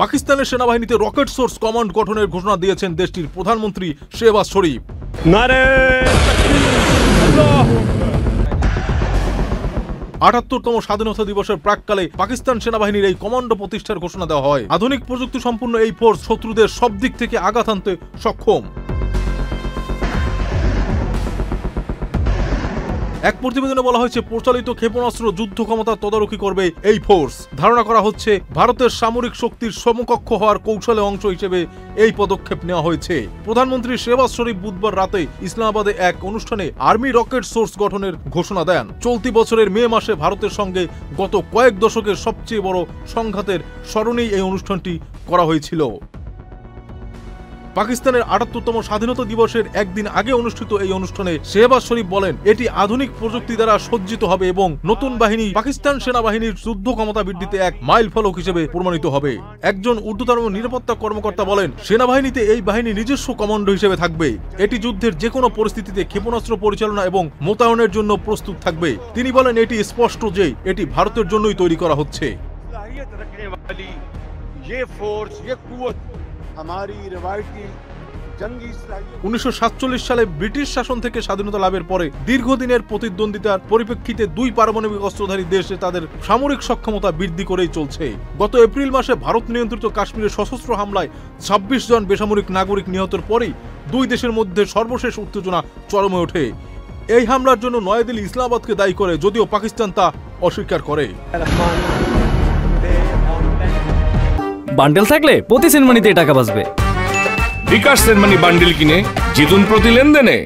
পাকিস্তানের সেনাবাহিনীতে rocket source command গঠনের ঘোষণা দিয়েছেন দেশটির প্রধানমন্ত্রী শেহবাজ শরীফ। ৭৮তম স্বাধীনতা দিবসের প্রাক্কালে পাকিস্তান সেনাবাহিনীর এই কমান্ডো প্রতিষ্ঠার ঘোষণা দেওয়া হয়। আধুনিক প্রযুক্তি সম্পন্ন এই ফোর্স শত্রুদের সব দিক থেকে আঘাত হানতে সক্ষম। এক প্রতিবেদনে বলা হয়েছে, প্রচলিত ক্ষেপণাস্ত্র যুদ্ধ ক্ষমতা তদারকি করবে এই ফোর্স। ধারণা করা হচ্ছে ভারতের সামরিক শক্তির সমকক্ষ হওয়ার কৌশলে অংশ হিসেবে এই পদক্ষেপ নেওয়া হয়েছে। প্রধানমন্ত্রী শেহবাজ শরীফ বুধবার রাতে ইসলামাবাদে এক অনুষ্ঠানে আর্মি রকেট সোর্স গঠনের ঘোষণা দেন। চলতি বছরের মে মাসে ভারতের সঙ্গে গত কয়েক দশকের সবচেয়ে বড় সংঘাতের স্মরণেই এই অনুষ্ঠানটি করা হয়েছিল। পাকিস্তানের ৭৮তম স্বাধীনতা দিবসের একদিন আগে অনুষ্ঠিত এই অনুষ্ঠানে শেহবাজ শরীফ বলেন, এটি আধুনিক প্রযুক্তি দ্বারা সজ্জিত হবে এবং নতুন বাহিনী পাকিস্তান সেনাবাহিনীর যুদ্ধ ক্ষমতা বৃদ্ধিতে এক মাইল ফলক হিসেবে প্রমাণিত হবে। একজন ঊর্ধ্বতন নিরাপত্তা কর্মকর্তা বলেন, সেনাবাহিনীতে এই বাহিনী নিজস্ব কমান্ডো হিসেবে থাকবে। এটি যুদ্ধের যে কোনো পরিস্থিতিতে ক্ষেপণাস্ত্র পরিচালনা এবং মোতায়েনের জন্য প্রস্তুত থাকবে। তিনি বলেন, এটি স্পষ্ট যে এটি ভারতের জন্যই তৈরি করা হচ্ছে। ১৯৪৭ সালে ব্রিটিশ শাসন থেকে স্বাধীনতা লাভের পরে দীর্ঘদিনের প্রতিদ্বন্দ্বিতার পরিপ্রেক্ষিতে দুই পারমাণবিক অস্ত্রধারী দেশে তাদের সামরিক সক্ষমতা বৃদ্ধি করেই চলছে। গত এপ্রিল মাসে ভারত নিয়ন্ত্রিত কাশ্মীরে সশস্ত্র হামলায় ২৬ জন বেসামরিক নাগরিক নিহতের পরেই দুই দেশের মধ্যে সর্বশেষ উত্তেজনা চরমে ওঠে। এই হামলার জন্য নয়াদিল্লি ইসলামাবাদকে দায়ী করে, যদিও পাকিস্তান তা অস্বীকার করে। বান্ডেল থাকলে প্রতি সেনমানিতে টাকা বাঁচবে। বিকাশ সেনমানি বান্ডেল কিনে জিতুন প্রতি লেনদেনে।